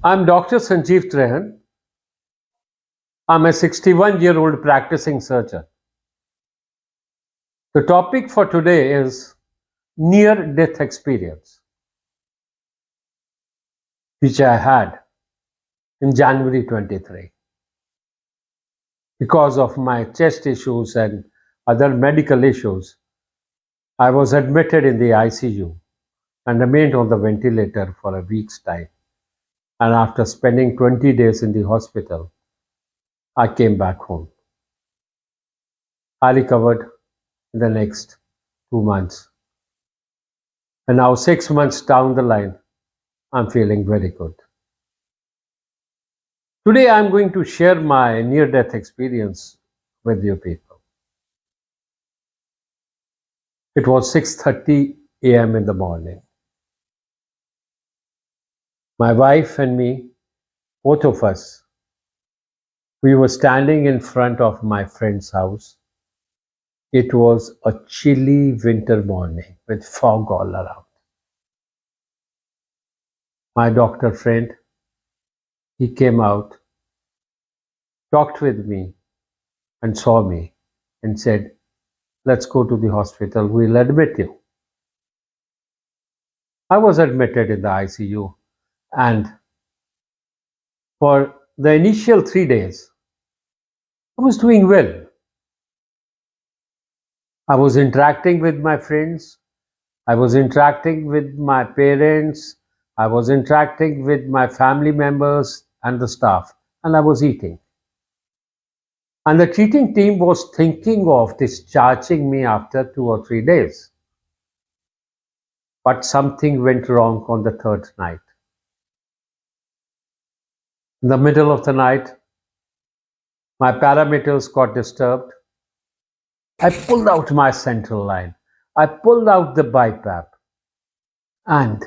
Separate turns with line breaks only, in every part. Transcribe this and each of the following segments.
I'm Dr. Sanjeev Trehan. I'm a 61-year-old practicing surgeon. The topic for today is near death experience, which I had in January 23. Because of my chest issues and other medical issues, I was admitted in the ICU and remained on the ventilator for a week's time. And after spending 20 days in the hospital, I came back home. I recovered in the next 2 months. And now, 6 months down the line, I'm feeling very good. Today, I'm going to share my near death experience with you people. It was 6:30 a.m. in the morning. My wife and me, both of us, we were standing in front of my friend's house. It was a chilly winter morning with fog all around. My doctor friend, he came out, talked with me, and saw me and said, "Let's go to the hospital. We'll admit you." I was admitted in the ICU, and for the initial 3 days, I was doing well. I was interacting with my friends. I was interacting with my parents. I was interacting with my family members and the staff. And I was eating. And the treating team was thinking of discharging me after 2 or 3 days. But something went wrong on the third night. In the middle of the night, my parameters got disturbed. I pulled out my central line. I pulled out the BiPAP. And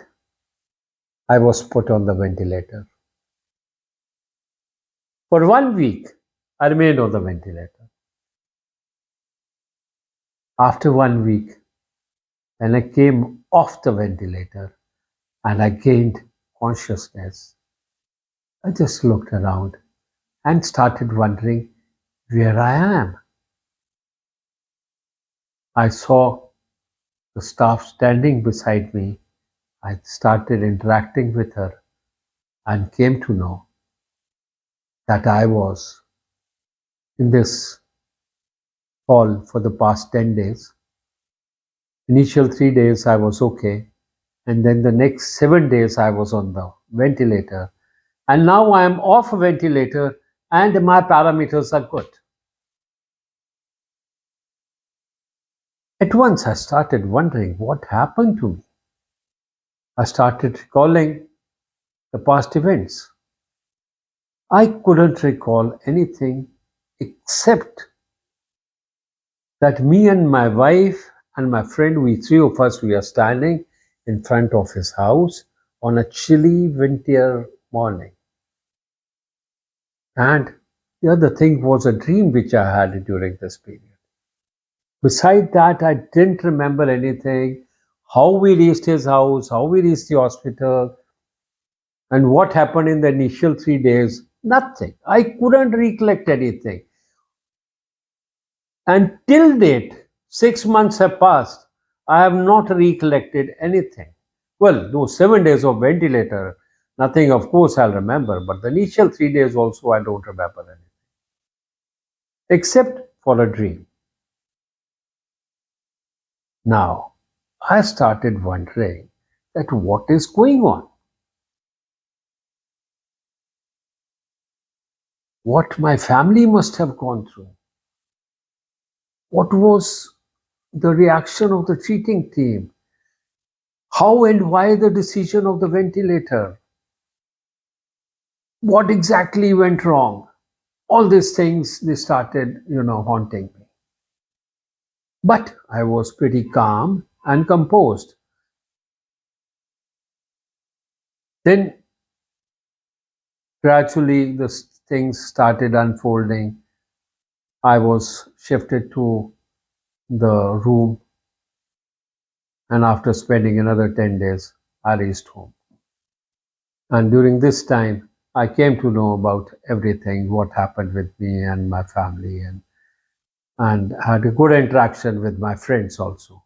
I was put on the ventilator. For 1 week, I remained on the ventilator. After 1 week, when I came off the ventilator and I gained consciousness, I just looked around and started wondering where I am. I saw the staff standing beside me. I started interacting with her and came to know that I was in this hall for the past 10 days. Initial 3 days I was okay, and then the next 7 days I was on the ventilator, and now I am off a ventilator and my parameters are good. At once I started wondering what happened to me. I started recalling the past events. I couldn't recall anything except that me and my wife and my friend, we three of us, we are standing in front of his house on a chilly winter morning. And the other thing was a dream which I had during this period. Beside that, I didn't remember anything, how we reached his house, how we reached the hospital, and what happened in the initial 3 days. Nothing. I couldn't recollect anything. And till date, 6 months have passed. I have not recollected anything. Well, those 7 days of ventilator, nothing, of course, I'll remember, but the initial 3 days also, I don't remember anything, except for a dream. Now, I started wondering that what is going on? What my family must have gone through? What was the reaction of the treating team? How and why the decision of the ventilator? What exactly went wrong? All these things, they started, haunting me. But I was pretty calm and composed. Then gradually the things started unfolding. I was shifted to the room, and after spending another 10 days, I reached home. And during this time, I came to know about everything, what happened with me and my family, and had a good interaction with my friends also.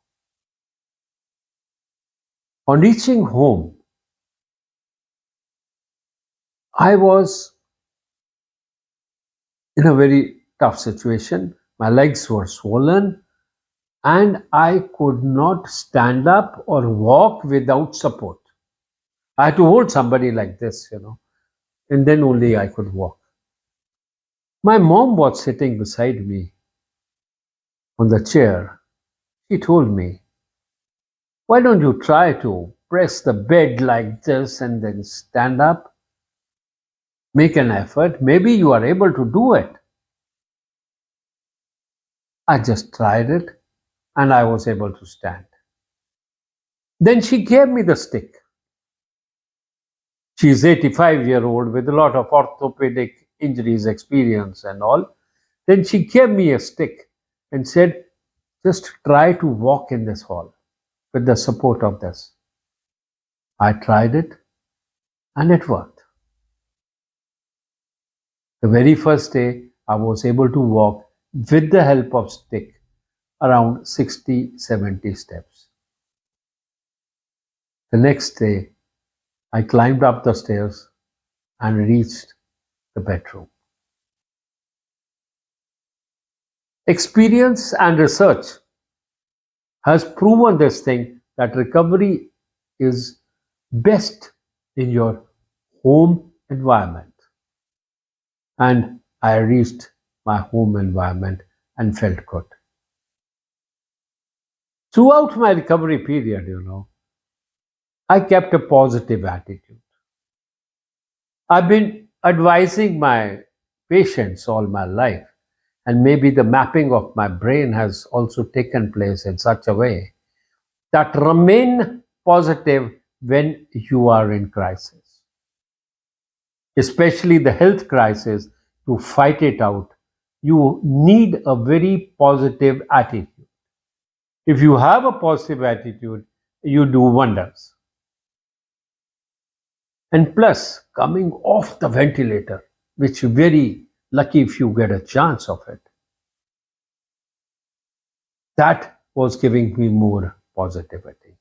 On reaching home, I was in a very tough situation. My legs were swollen and I could not stand up or walk without support. I had to hold somebody like this, and then only I could walk. My mom was sitting beside me on the chair. She told me, "Why don't you try to press the bed like this and then stand up? Make an effort. Maybe you are able to do it." I just tried it and I was able to stand. Then she gave me the stick. She's 85-year-old with a lot of orthopedic injuries experience and all. Then she gave me a stick and said, "Just try to walk in this hall with the support of this." I tried it and it worked. The very first day, I was able to walk with the help of stick around 60, 70 steps. The next day, I climbed up the stairs and reached the bedroom. Experience and research has proven this thing that recovery is best in your home environment. And I reached my home environment and felt good. Throughout my recovery period, I kept a positive attitude. I've been advising my patients all my life, and maybe the mapping of my brain has also taken place in such a way that remain positive when you are in crisis, especially the health crisis. To fight it out, you need a very positive attitude. If you have a positive attitude, you do wonders. And plus, coming off the ventilator, which you're very lucky if you get a chance of it, that was giving me more positivity.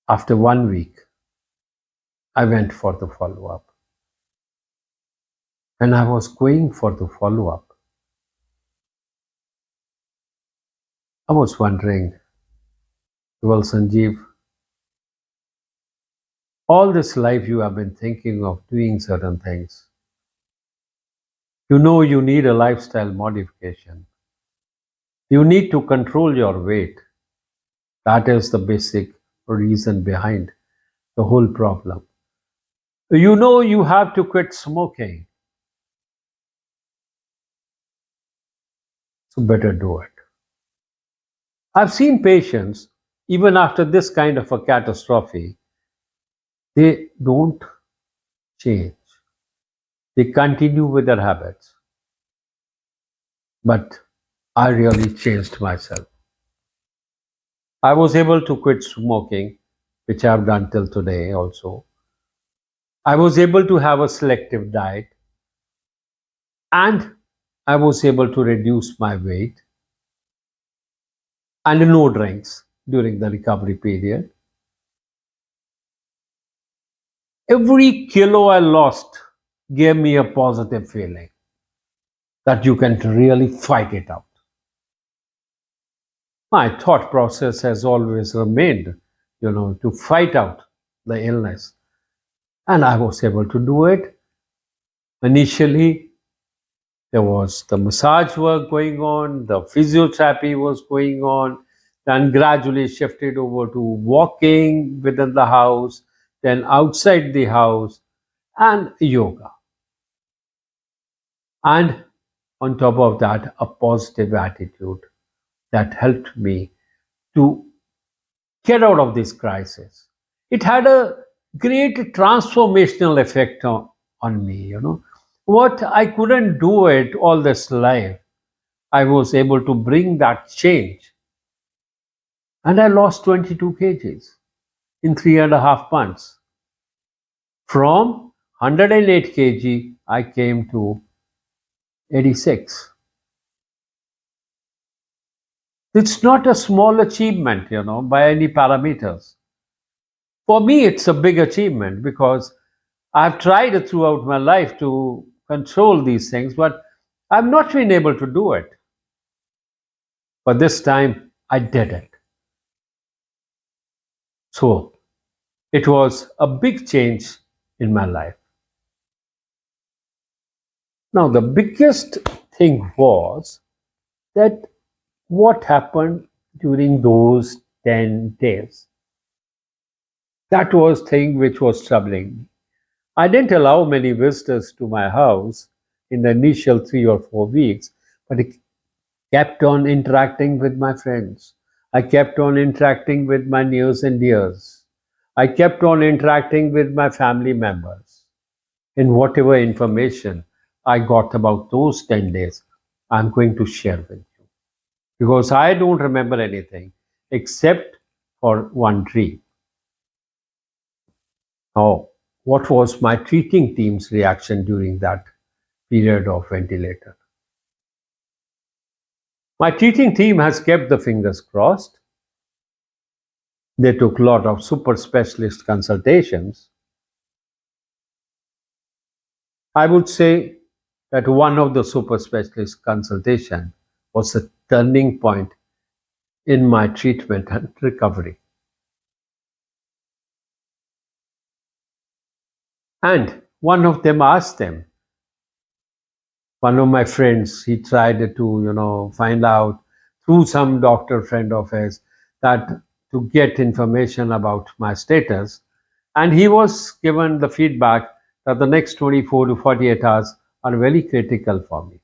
After 1 week, I went for the follow up. When I was going for the follow up, I was wondering, well, Sanjeev, all this life you have been thinking of doing certain things. You know you need a lifestyle modification. You need to control your weight. That is the basic reason behind the whole problem. You know you have to quit smoking. So better do it. I've seen patients, even after this kind of a catastrophe, they don't change. They continue with their habits. But I really changed myself. I was able to quit smoking, which I've done till today also. I was able to have a selective diet and I was able to reduce my weight and no drinks during the recovery period. Every kilo I lost gave me a positive feeling that you can really fight it out. My thought process has always remained, to fight out the illness. And I was able to do it. Initially, there was the massage work going on, the physiotherapy was going on, then gradually shifted over to walking within the house, then outside the house, and yoga. And on top of that, a positive attitude that helped me to get out of this crisis. It had a great transformational effect on me. What I couldn't do it all this life, I was able to bring that change. And I lost 22 kgs. in 3.5 months. From 108 kg, I came to 86. It's not a small achievement, by any parameters. For me, it's a big achievement because I've tried throughout my life to control these things, but I've not been able to do it. But this time, I did it. So it was a big change in my life. Now, the biggest thing was that what happened during those 10 days. That was thing which was troubling me. I didn't allow many visitors to my house in the initial 3 or 4 weeks, but I kept on interacting with my friends. I kept on interacting with my nears and dears. I kept on interacting with my family members. In whatever information I got about those 10 days, I'm going to share with you. Because I don't remember anything except for one dream. Now, what was my treating team's reaction during that period of ventilator? My treating team has kept the fingers crossed. They took a lot of super specialist consultations. I would say that one of the super specialist consultation was a turning point in my treatment and recovery. And one of them asked them, one of my friends, he tried to, find out through some doctor friend of his that to get information about my status. And he was given the feedback that the next 24 to 48 hours are very critical for me.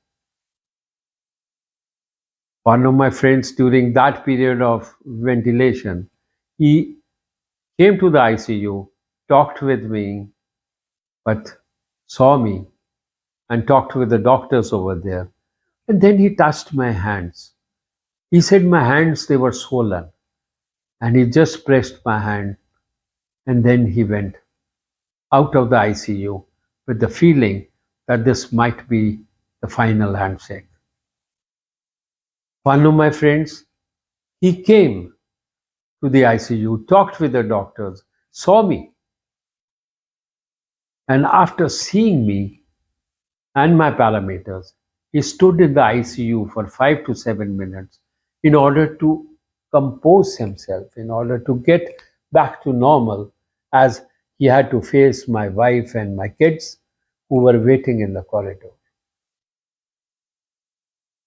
One of my friends during that period of ventilation, he came to the ICU, talked with me, but saw me and talked with the doctors over there. And then he touched my hands. He said my hands, they were swollen. And he just pressed my hand. And then he went out of the ICU with the feeling that this might be the final handshake. One of my friends, he came to the ICU, talked with the doctors, saw me. And after seeing me and my parameters, he stood in the ICU for 5 to 7 minutes in order to compose himself, in order to get back to normal, as he had to face my wife and my kids who were waiting in the corridor.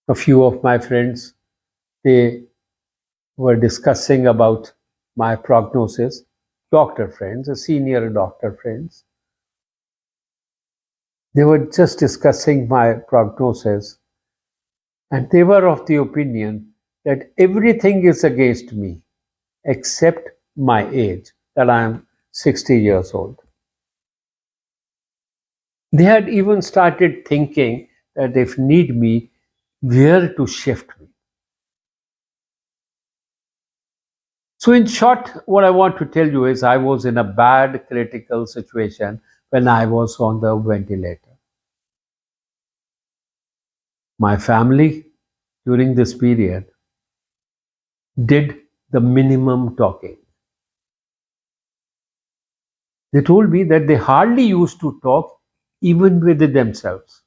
A few of my friends, they were discussing about my prognosis, doctor friends, senior doctor friends. They were just discussing my prognosis, and they were of the opinion that everything is against me except my age, that I am 60 years old. They had even started thinking that if need be, where to shift me. So, in short, what I want to tell you is I was in a bad critical situation when I was on the ventilator. My family during this period did the minimum talking. They told me that they hardly used to talk even with themselves.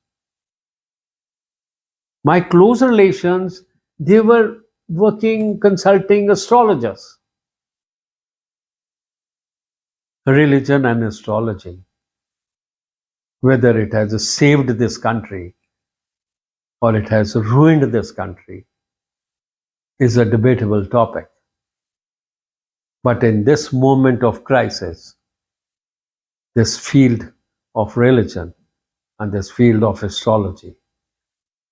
My close relations, they were working, consulting astrologers. Religion and astrology, whether it has saved this country or it has ruined this country, is a debatable topic. But in this moment of crisis, this field of religion and this field of astrology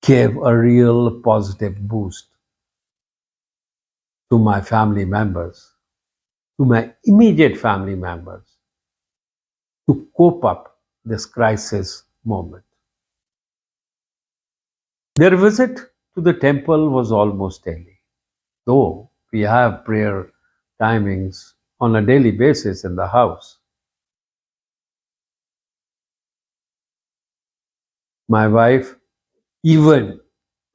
gave a real positive boost to my family members, to my immediate family members, to cope up this crisis moment. Their visit to the temple was almost daily. Though we have prayer timings on a daily basis in the house. My wife, even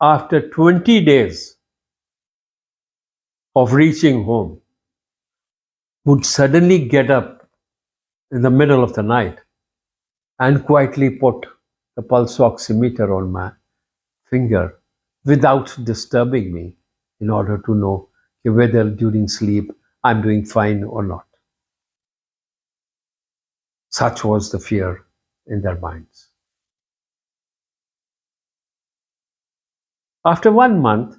after 20 days of reaching home, would suddenly get up in the middle of the night and quietly put the pulse oximeter on my finger without disturbing me in order to know whether during sleep I'm doing fine or not. Such was the fear in their minds. After 1 month,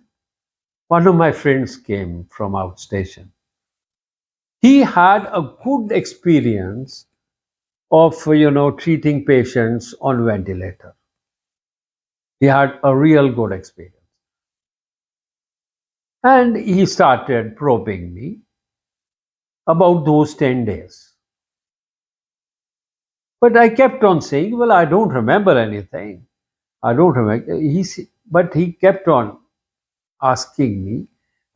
one of my friends came from outstation. He had a good experience of treating patients on ventilator. He had a real good experience. And he started probing me about those 10 days. But I kept on saying, well, I don't remember anything. I don't remember. But he kept on asking me.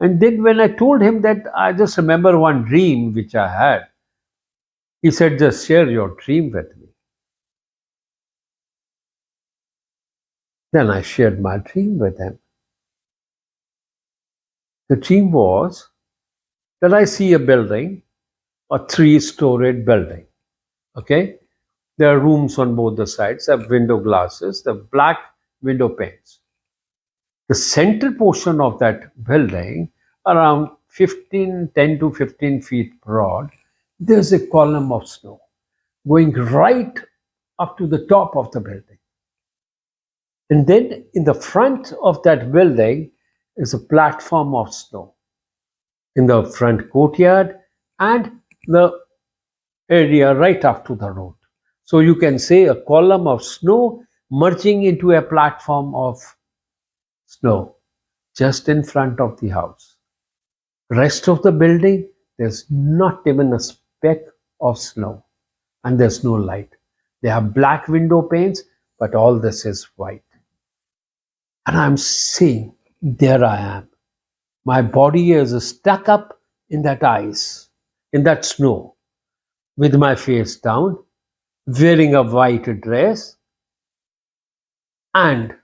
And then when I told him that I just remember one dream which I had, he said, just share your dream with me. Then I shared my dream with him. The dream was that I see a building, a three-storied building. Okay? There are rooms on both the sides, there are window glasses, the black window panes. The center portion of that building, around 10 to 15 feet broad, there's a column of snow going right up to the top of the building. And then in the front of that building is a platform of snow in the front courtyard and the area right up to the road. So you can say a column of snow merging into a platform of snow just in front of the house. Rest of the building, there's not even a speck of snow and there's no light. They have black window panes, but all this is white. And I'm seeing, there I am. My body is stuck up in that ice, in that snow, with my face down, wearing a white dress, and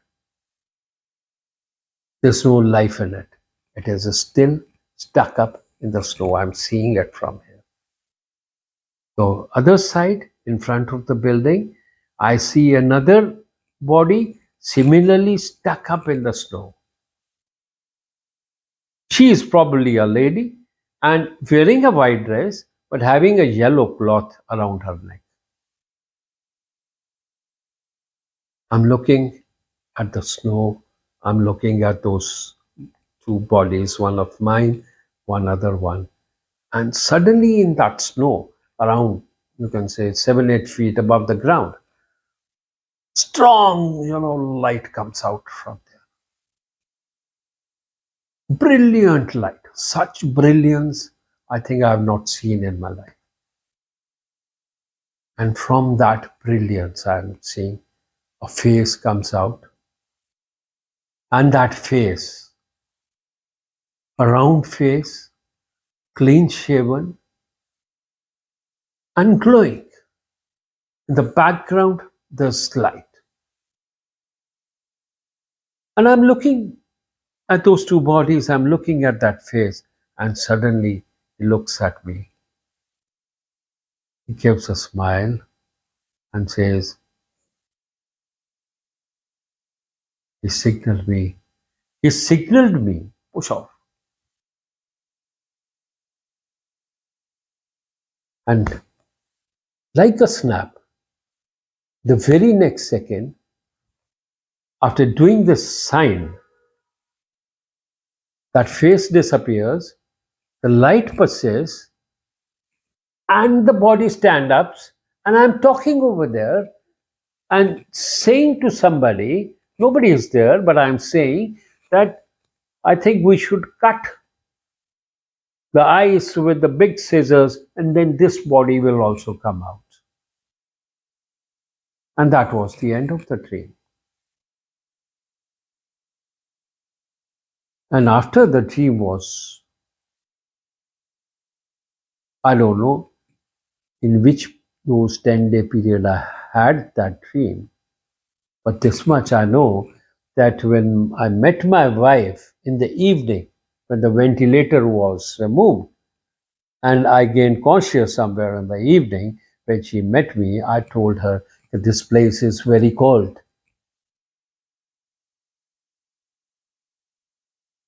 there's no life in it. It is still stuck up in the snow. I'm seeing it from here. So, other side, in front of the building, I see another body similarly stuck up in the snow. She is probably a lady and wearing a white dress but having a yellow cloth around her neck. I'm looking at the snow. I'm looking at those two bodies, one of mine, one other one. And suddenly in that snow, around, you can say 7, 8 feet above the ground, strong, light comes out from there. Brilliant light. Such brilliance, I think I have not seen in my life. And from that brilliance, I am seeing a face comes out. And that face, a round face, clean shaven, and glowing. In the background, there's light. And I'm looking at those two bodies, I'm looking at that face, and suddenly he looks at me. He gives a smile and says, he signaled me. He signaled me, push off. And like a snap, the very next second, after doing this sign, that face disappears, the light persists, and the body stand ups, and I'm talking over there and saying to somebody, nobody is there, but I'm saying that I think we should cut the ice with the big scissors, and then this body will also come out. And that was the end of the dream. And after the dream was I don't know in which those 10-day period I had that dream. But this much I know that when I met my wife in the evening, when the ventilator was removed, and I gained conscious somewhere in the evening, when she met me, I told her that this place is very cold.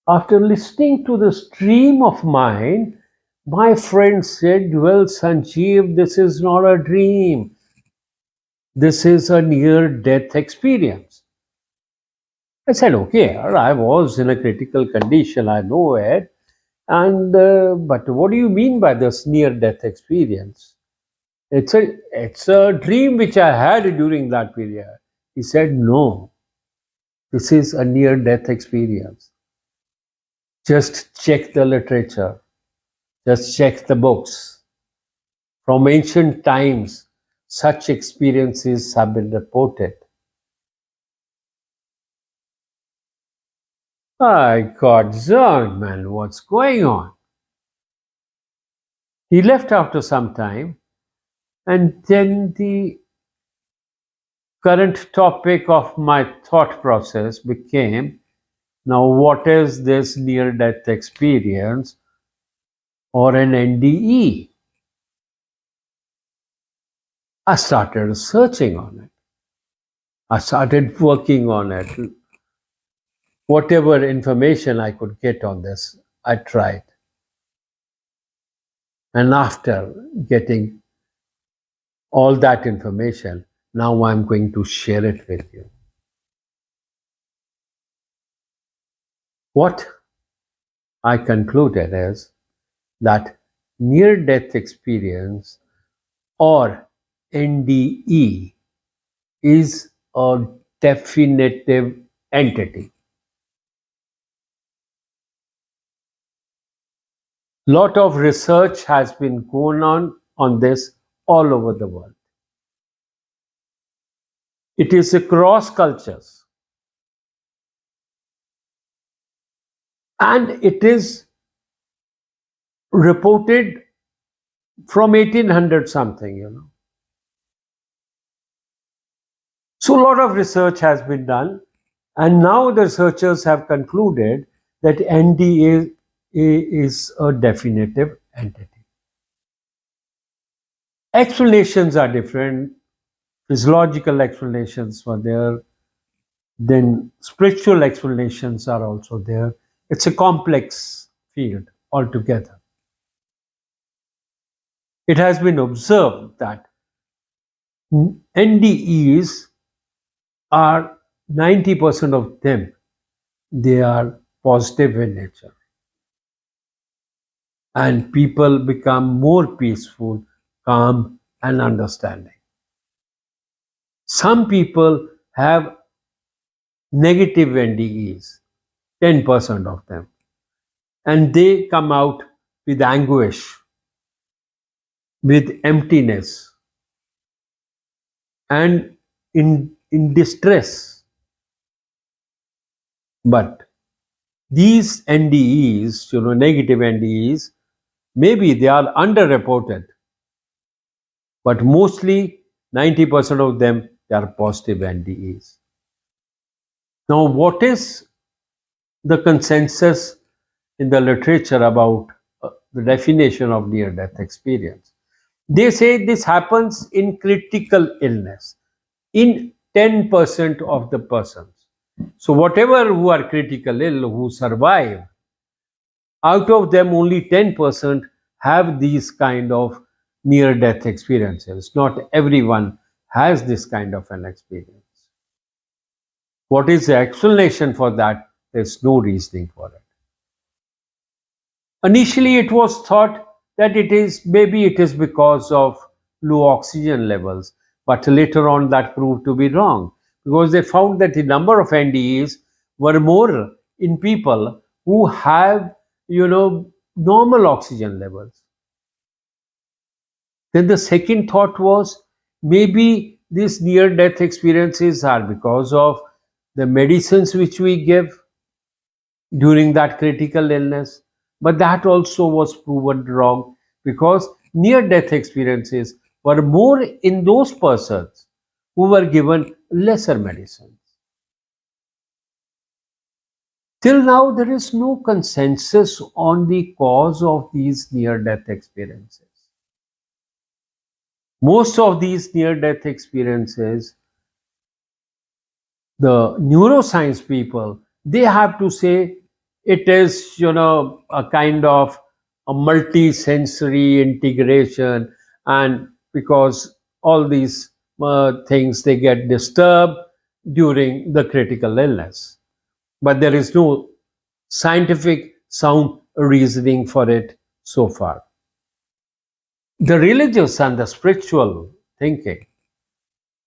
After listening to this dream of mine, my friend said, "Well, Sanjeev, this is not a dream. This is a near death experience." I said, "Okay, I was in a critical condition, I know it. But what do you mean by this near death experience? It's a dream which I had during that period." He said, "No, this is a near death experience. Just check the literature, just check the books. From ancient times, such experiences have been reported." I got zoned, man. What's going on? He left after some time, and then the current topic of my thought process became, now what is this near death experience or an NDE? I started searching on it. I started working on it. Whatever information I could get on this, I tried. And after getting all that information, now I'm going to share it with you. What I concluded is that near death experience or NDE is a definitive entity. Lot of research has been going on this all over the world. It is across cultures, and it is reported from 1800 something. So a lot of research has been done, and now the researchers have concluded that NDA is a definitive entity. Explanations are different. Physiological explanations were there. Then spiritual explanations are also there. It's a complex field altogether. It has been observed that NDEs are 90% of them, they are positive in nature. And people become more peaceful, calm, and understanding. Some people have negative NDEs, 10% of them, and they come out with anguish, with emptiness, and in distress. But these NDEs, negative NDEs, maybe they are underreported, but mostly 90% of them they are positive NDEs. Now, what is the consensus in the literature about the definition of near death experience? They say this happens in critical illness in 10% of the persons. So, whatever who are critical ill, who survive, out of them only 10% have these kind of near death experiences. Not everyone has this kind of an experience. What is the explanation for that? There's no reasoning for it. Initially, it was thought that it is because of low oxygen levels, but later on that proved to be wrong because they found that the number of NDEs were more in people who have, normal oxygen levels. Then the second thought was maybe these near death experiences are because of the medicines which we give during that critical illness. But that also was proven wrong because near death experiences were more in those persons who were given lesser medicines. Till now, there is no consensus on the cause of these near death experiences. Most of these near death experiences, the neuroscience people, they have to say it is, a kind of a multi-sensory integration, and because all these things, they get disturbed during the critical illness, but there is no scientific sound reasoning for it so far. The religious and the spiritual thinking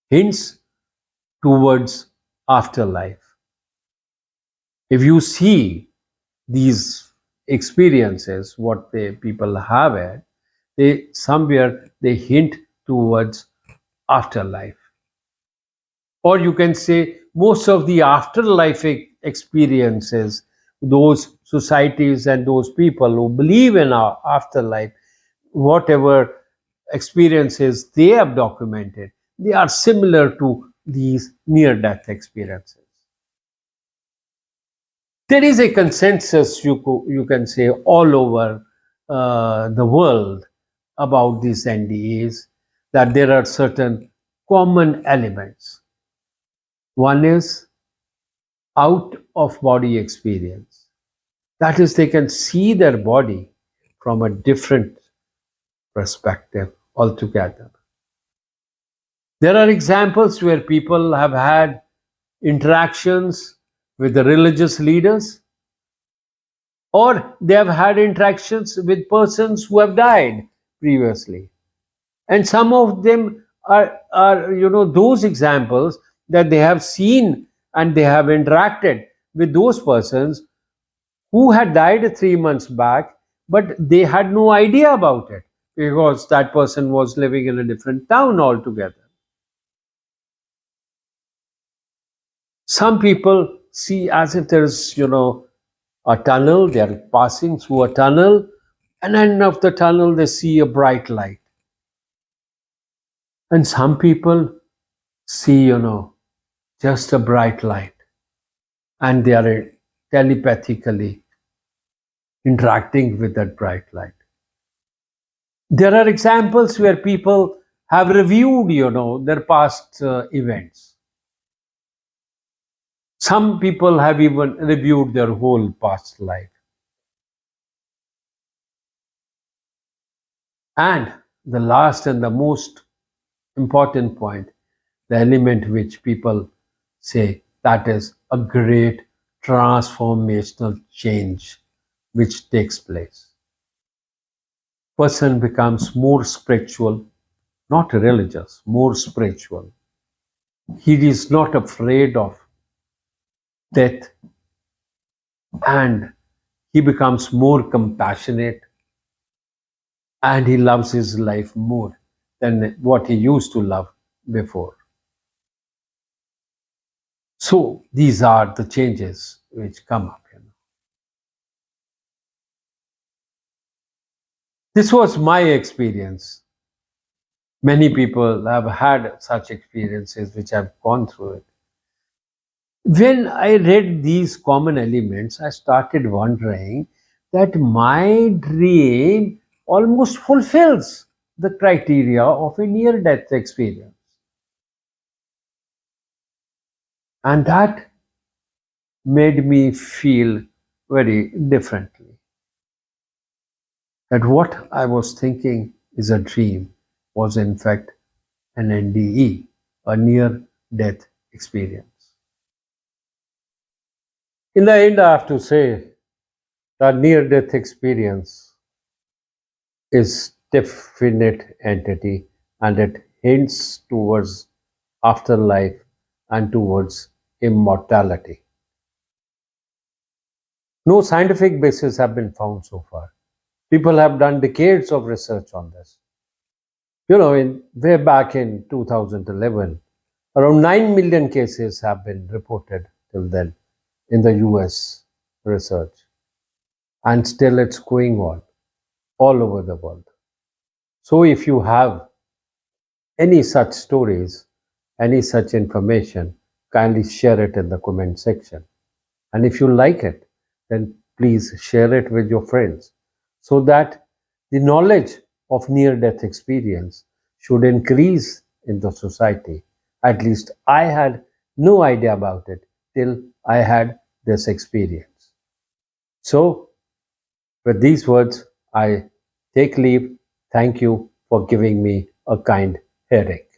hints towards afterlife. If you see these experiences, what the people have had, they somewhere they hint towards afterlife. Or you can say most of the afterlife experiences, those societies and those people who believe in our afterlife, whatever experiences they have documented, they are similar to these near death experiences. There is a consensus, you can say, all over the world about these NDEs, that there are certain common elements. One is out of body experience. That is, they can see their body from a different perspective altogether. There are examples where people have had interactions with the religious leaders, or they have had interactions with persons who have died previously. And some of them are those examples that they have seen and they have interacted with those persons who had died 3 months back, but they had no idea about it because that person was living in a different town altogether. Some people see as if there's, a tunnel, they are passing through a tunnel, and at the end of the tunnel, they see a bright light. And some people see, just a bright light, and they are telepathically interacting with that bright light. There are examples where people have reviewed, their past events. Some people have even reviewed their whole past life. And the last and the most important point, the element which people say, that is a great transformational change which takes place. Person becomes more spiritual, not religious, more spiritual. He is not afraid of death, and he becomes more compassionate, and he loves his life more than what he used to love before. So these are the changes which come up. This was my experience. Many people have had such experiences which have gone through it. When I read these common elements, I started wondering that my dream almost fulfills the criteria of a near death experience. And that made me feel very differently. That what I was thinking is a dream was in fact an NDE, a near death experience. In the end, I have to say that near death experience is definite entity, and it hints towards afterlife and towards immortality. No scientific basis have been found so far. People have done decades of research on this. In way back in 2011, around 9 million cases have been reported till then in the US research, and still it's going on all over the world. So if you have any such stories, any such information, kindly share it in the comment section. And if you like it, then please share it with your friends so that the knowledge of near death experience should increase in the society. At least I had no idea about it till I had this experience. So, with these words, I take leave. Thank you for giving me a kind hearing.